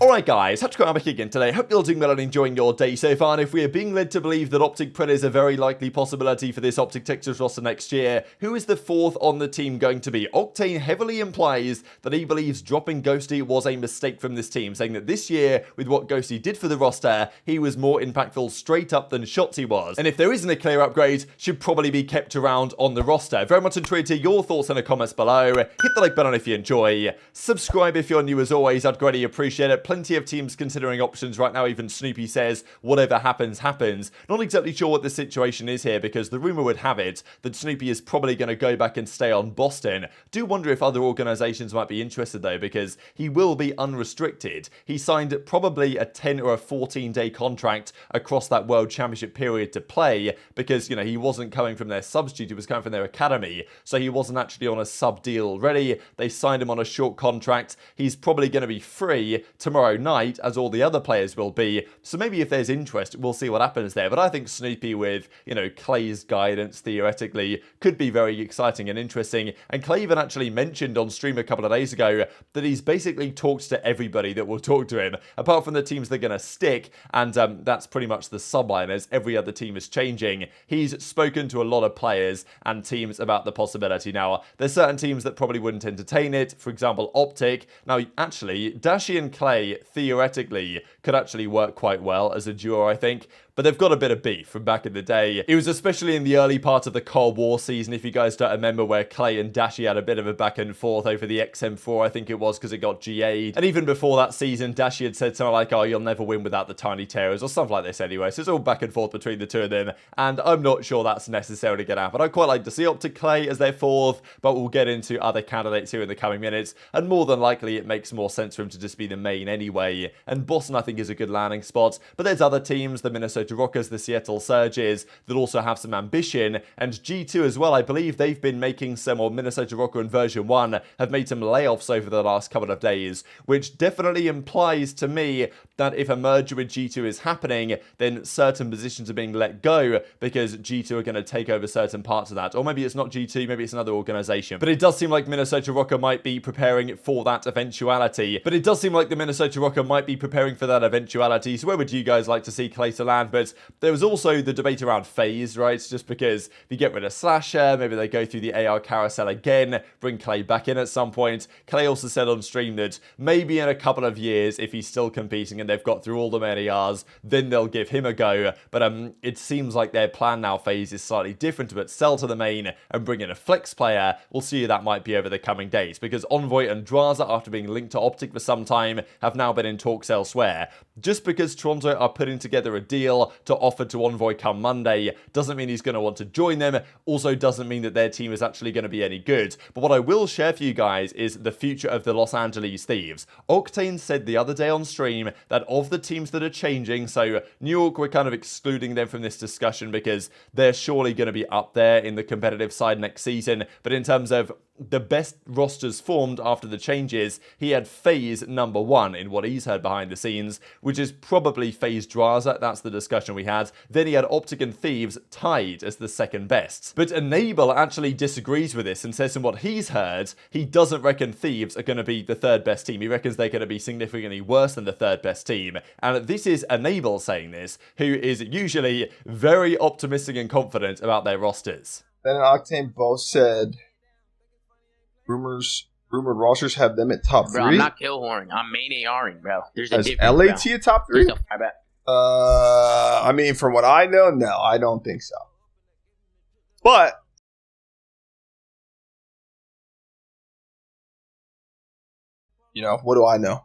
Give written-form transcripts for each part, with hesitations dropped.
Alright guys, TacticalRab again today. Hope you're all doing well and enjoying your day so far. And if we are being led to believe that OpTic Pred is a very likely possibility for this OpTic Texas roster next year, who is the fourth on the team going to be? Octane heavily implies that he believes dropping Ghosty was a mistake from this team, saying that this year, with what Ghosty did for the roster, he was more impactful straight up than Shotzzy was. And if there isn't a clear upgrade, should probably be kept around on the roster. Very much intrigued to your thoughts in the comments below. Hit the like button if you enjoy. Subscribe if you're new as always, I'd greatly appreciate it. Plenty of teams considering options right now. Even Snoopy says whatever happens, happens. Not exactly sure what the situation is here, because the rumor would have it that Snoopy is probably going to go back and stay on Boston. Do wonder if other organizations might be interested though, because he will be unrestricted. He signed probably a 10 or a 14-day contract across that World Championship period to play, because, you know, he wasn't coming from their substitute, he was coming from their academy, so he wasn't actually on a sub deal already. They signed him on a short contract. He's probably going to be free tomorrow night, as all the other players will be, so maybe if there's interest, we'll see what happens there. But I think Snoopy with, you know, Clay's guidance, theoretically, could be very exciting and interesting. And Clay even actually mentioned on stream a couple of days ago that he's basically talked to everybody that will talk to him, apart from the teams they're going to stick, and that's pretty much the subline, as every other team is changing. He's spoken to a lot of players and teams about the possibility. Now, there's certain teams that probably wouldn't entertain it, for example, OpTic. Now, actually, Dashy and Clay, theoretically, could actually work quite well as a duo, I think. But they've got a bit of beef from back in the day. It was especially in the early part of the Cold War season, if you guys don't remember, where Clay and Dashy had a bit of a back and forth over the XM4, I think it was, because it got GA'd. And even before that season, Dashy had said something like, oh, you'll never win without the tiny terrors, or something like this anyway. So it's all back and forth between the two of them, and I'm not sure that's necessarily going to happen. I'd quite like to see OpTic Clay as their fourth, but we'll get into other candidates here in the coming minutes, and more than likely it makes more sense for him to just be the main anyway. And Boston, I think, is a good landing spot, but there's other teams, the Minnesota Rokkrs, the Seattle Surges, that also have some ambition, and G2 as well. I believe they've been making some, or Minnesota Rokkr in version 1 have made some layoffs over the last couple of days, which definitely implies to me that if a merger with G2 is happening, then certain positions are being let go, because G2 are going to take over certain parts of that. Or maybe it's not G2, maybe it's another organization. But it does seem like Minnesota Rokkr might be preparing for that eventuality. So where would you guys like to see Clay to land? But there was also the debate around FaZe, right? Just because if you get rid of Slasher, maybe they go through the AR carousel again, bring Clay back in at some point. Clay also said on stream that maybe in a couple of years, if he's still competing and they've got through all the many ARs, then they'll give him a go. But it seems like their plan now, FaZe, is slightly different, but sell to the main and bring in a flex player. We'll see who that might be over the coming days, because Envoy and Drazah, after being linked to OpTic for some time, have now been in talks elsewhere. Just because Toronto are putting together a deal to offer to Envoy come Monday doesn't mean he's going to want to join them. Also doesn't mean that their team is actually going to be any good. But what I will share for you guys is the future of the Los Angeles Thieves. Octane said the other day on stream that of the teams that are changing, so New York, we're kind of excluding them from this discussion because they're surely going to be up there in the competitive side next season. But in terms of the best rosters formed after the changes, he had FaZe number 1 in what he's heard behind the scenes, which is probably FaZe Drazah. That's the discussion we had. Then he had OpTic and Thieves tied as the second best. But aBeZy actually disagrees with this and says in what he's heard, he doesn't reckon Thieves are going to be the third best team. He reckons they're going to be significantly worse than the third best team. And this is aBeZy saying this, who is usually very optimistic and confident about their rosters. Ben and Octane both said rumored rosters have them at top 3. Bro, I'm not kill whoring. I'm main ARing, bro. There's a As difference, LAT bro. at top 3? I bet. I mean, from what I know, no, I don't think so. But you know, what do I know?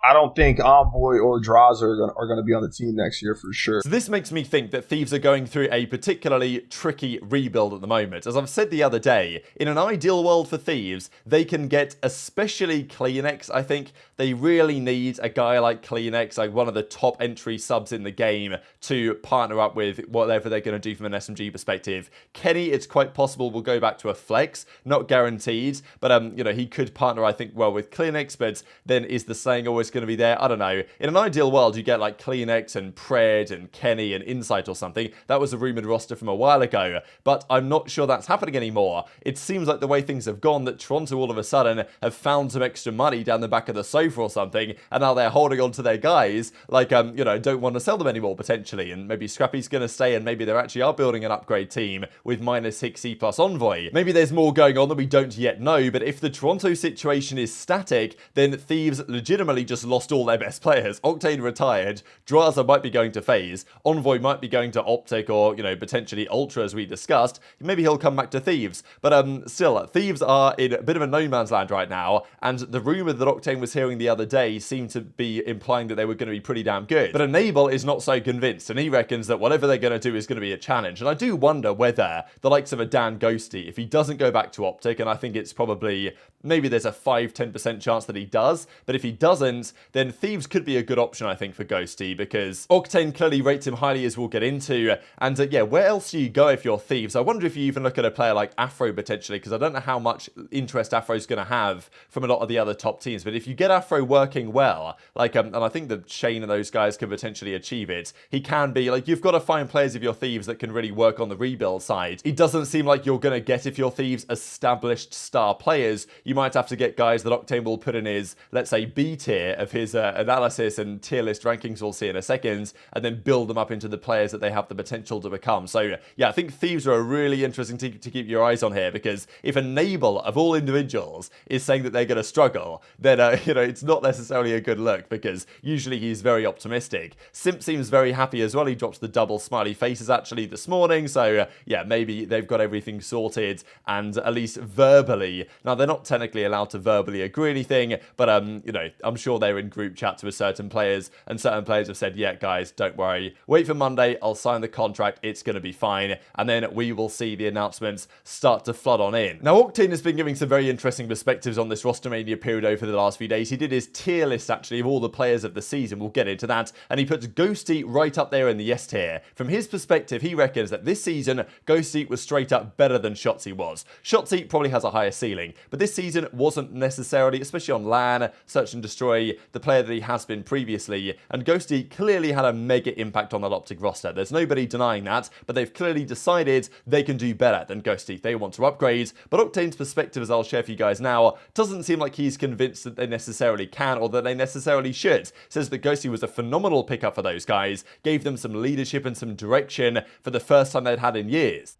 I don't think Envoy or Drazah are going to be on the team next year for sure. So this makes me think that Thieves are going through a particularly tricky rebuild at the moment. As I've said the other day, in an ideal world for Thieves, they can get especially CleanX. I think they really need a guy like CleanX, like one of the top entry subs in the game, to partner up with whatever they're going to do from an SMG perspective. Kenny, it's quite possible will go back to a flex, not guaranteed, but you know, he could partner, I think, well with CleanX. But then is the saying always almost going to be there. I don't know. In an ideal world, you get like CleanX and Pred and Kenny and Insight or something. That was a rumored roster from a while ago, but I'm not sure that's happening anymore. It seems like the way things have gone that Toronto all of a sudden have found some extra money down the back of the sofa or something, and now they're holding on to their guys, like, you know, don't want to sell them anymore potentially, and maybe Scrappy's going to stay, and maybe they actually are building an upgrade team with minus Hicksy plus Envoy. Maybe there's more going on that we don't yet know, but if the Toronto situation is static, then Thieves legitimately just lost all their best players. Octane retired, Drazah might be going to FaZe, Envoy might be going to OpTic or, you know, potentially Ultra as we discussed. Maybe he'll come back to Thieves, but still, Thieves are in a bit of a no man's land right now, and the rumor that Octane was hearing the other day seemed to be implying that they were going to be pretty damn good. But aBeZy is not so convinced, and he reckons that whatever they're going to do is going to be a challenge. And I do wonder whether the likes of a Ghosty, if he doesn't go back to OpTic, and I think it's probably, maybe there's a 5-10% chance that he does, but if he doesn't, then Thieves could be a good option, I think, for Ghosty, because Octane clearly rates him highly, as we'll get into, and yeah, where else do you go if you're Thieves? I wonder if you even look at a player like Afro potentially, because I don't know how much interest Afro's going to have from a lot of the other top teams, but if you get Afro working well, like, and I think that Shane and those guys can potentially achieve it, he can be, like, you've got to find players of your Thieves that can really work on the rebuild side. It doesn't seem like you're going to get, if you're Thieves, established star players. You might have to get guys that Octane will put in his, let's say, B tier of his analysis and tier list rankings we'll see in a second, and then build them up into the players that they have the potential to become. So yeah, I think Thieves are a really interesting team to keep your eyes on here, because if eNable of all individuals is saying that they're going to struggle, then you know, it's not necessarily a good look, because usually he's very optimistic. Simp seems very happy as well. He dropped the double smiley faces actually this morning, so yeah, maybe they've got everything sorted, and at least verbally, now they're not technically allowed to verbally agree anything, but you know, I'm sure they're in group chat with certain players, and certain players have said, yeah guys, don't worry, wait for Monday, I'll sign the contract, it's going to be fine, and then we will see the announcements start to flood on in. Now Octane has been giving some very interesting perspectives on this Rostermania period over the last few days. He did his tier list actually of all the players of the season, we'll get into that, and he puts Ghosty right up there in the S tier. From his perspective, he reckons that this season Ghosty was straight up better than Shotzzy was. Shotzzy probably has a higher ceiling, but this season wasn't necessarily, especially on LAN, Search and Destroy, the player that he has been previously, and Ghosty clearly had a mega impact on the OpTic roster. There's nobody denying that, but they've clearly decided they can do better than Ghosty. They want to upgrade, but Octane's perspective, as I'll share for you guys now, doesn't seem like he's convinced that they necessarily can or that they necessarily should. Says that Ghosty was a phenomenal pickup for those guys, gave them some leadership and some direction for the first time they'd had in years.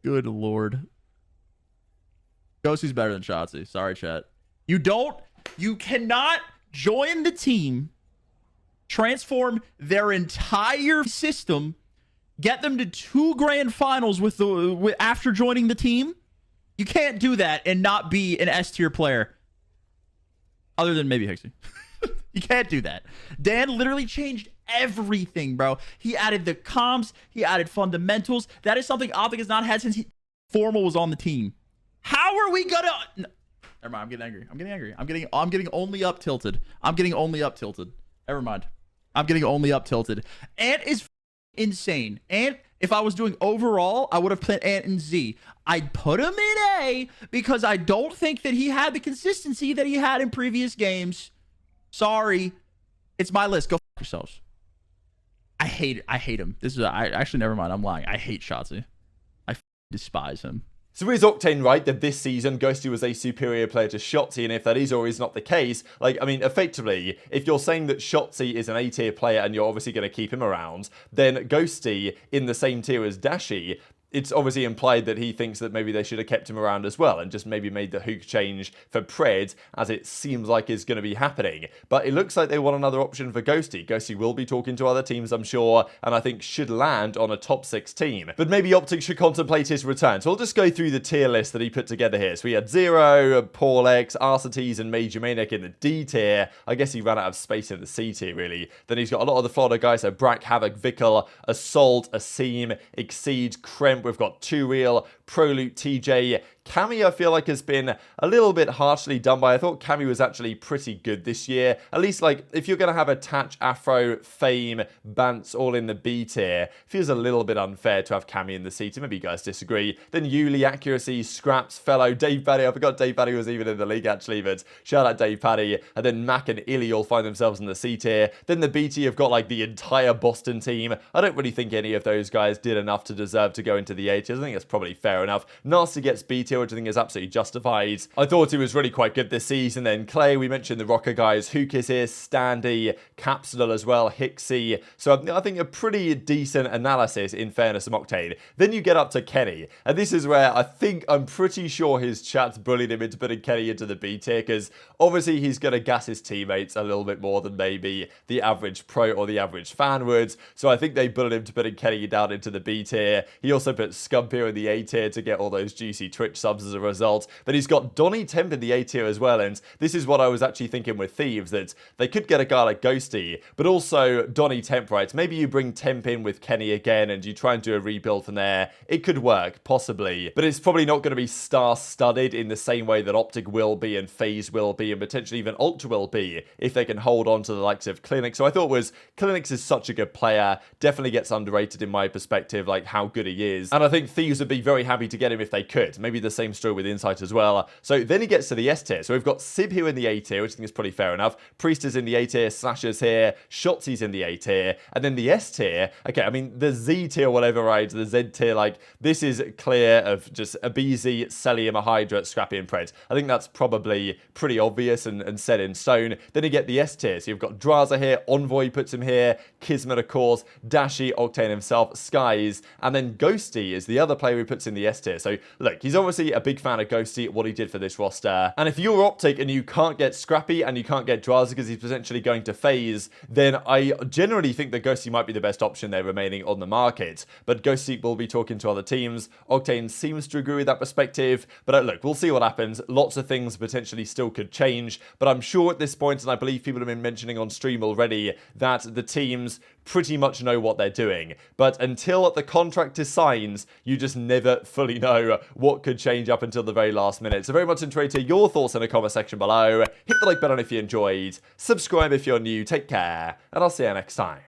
Good lord. Ghosty's better than Shotzzy. Sorry, chat. You cannot join the team, transform their entire system, get them to 2 grand finals after joining the team. You can't do that and not be an S tier player. Other than maybe Hicksy. You can't do that. Dan literally changed everything, bro. He added the comms. He added fundamentals. That is something OpTic has not had since Formal was on the team. How are we gonna... No. Never mind. I'm getting angry. I'm getting only up tilted. Never mind. I'm getting only up tilted. Ant is insane. Ant, if I was doing overall, I would have put Ant in Z. I'd put him in A because I don't think that he had the consistency that he had in previous games. Sorry. It's my list. Go f yourselves. I hate him. Actually, never mind. I'm lying. I hate Shotzzy. I despise him. So is Octane right that this season Ghosty was a superior player to Shotzzy, and if that is or is not the case, like, I mean, effectively, if you're saying that Shotzzy is an A tier player and you're obviously going to keep him around, then Ghosty in the same tier as Dashy, it's obviously implied that he thinks that maybe they should have kept him around as well and just maybe made the Huke change for Pred, as it seems like is going to be happening. But it looks like they want another option for Ghosty. Ghosty will be talking to other teams, I'm sure, and I think should land on a top 6 team. But maybe OpTic should contemplate his return. So I'll just go through the tier list that he put together here. So we had Zero, Paulx, Arcitys, and Major Maniac in the D tier. I guess he ran out of space in the C tier, really. Then he's got a lot of the Florida guys, so Brack, Havoc, Vickle, Assault, Asim, Exceed, Kremp. We've got Too Real, Prolute, TJ, Cammy, I feel like, has been a little bit harshly done by. I thought Cammy was actually pretty good this year. At least, like, if you're going to have Attach, Afro, Fame, Bance all in the B tier, feels a little bit unfair to have Cammy in the C tier. Maybe you guys disagree. Then iLLeY, Accuracy, Scraps, Fellow, Dave Paddy. I forgot Dave Paddy was even in the league, actually, but shout out Dave Paddy. And then Mack and iLLeY all find themselves in the C tier. Then the B tier have got, like, the entire Boston team. I don't really think any of those guys did enough to deserve to go into the A tier. I think that's probably fair enough. Nasty gets B tier, which I think is absolutely justified. I thought he was really quite good this season. Then Clay, we mentioned the Rokkr guys. Huke is here, Standy, Capsule as well, Hicksy. So I think a pretty decent analysis, in fairness, of Octane. Then you get up to Kenny, and this is where I'm pretty sure his chat's bullied him into putting Kenny into the B tier, because obviously he's going to gas his teammates a little bit more than maybe the average pro or the average fan would. So I think they bullied him to putting Kenny down into the B tier. He also put Scump here in the A tier to get all those juicy Twitch subs as a result. Then he's got Donny Temp in the A tier as well, and this is what I was actually thinking with Thieves, that they could get a guy like Ghosty, but also Donny Temp, right? Maybe you bring Temp in with Kenny again and you try and do a rebuild from there. It could work, possibly, but it's probably not going to be star-studded in the same way that OpTic will be and FaZe will be and potentially even Ultra will be if they can hold on to the likes of CleanX. So I thought CleanX is such a good player, definitely gets underrated in my perspective, like how good he is, and I think Thieves would be very happy to get him if they could. Maybe the same story with Insight as well. So then he gets to the S tier. So we've got Sib here in the A tier, which I think is pretty fair enough. Priest is in the A tier, Slasher's here, Shotzy's in the A tier, and then the S tier, okay, I mean, the Z tier, whatever, right, the Z tier, like, this is clear of just aBeZy, Cellium, Hydra, Scrappy, and Pred. I think that's probably pretty obvious and set in stone. Then you get the S tier, so you've got Drazah here, Envoy puts him here, Kismet, of course, Dashy, Octane himself, Skies, and then Ghosty is the other player who puts in the S tier. So, look, he's obviously a big fan of Ghosty, what he did for this roster, and if you're OpTic and you can't get Scrappy and you can't get Drazah because he's potentially going to FaZe, then I generally think that Ghosty might be the best option there remaining on the market. But Ghosty will be talking to other teams. Octane seems to agree with that perspective, but look, we'll see what happens. Lots of things potentially still could change, but I'm sure at this point, and I believe people have been mentioning on stream already, that the teams pretty much know what they're doing. But until the contract is signed, you just never fully know what could change up until the very last minute. So very much enjoy to your thoughts in the comment section below. Hit the like button if you enjoyed. Subscribe if you're new. Take care, and I'll see you next time.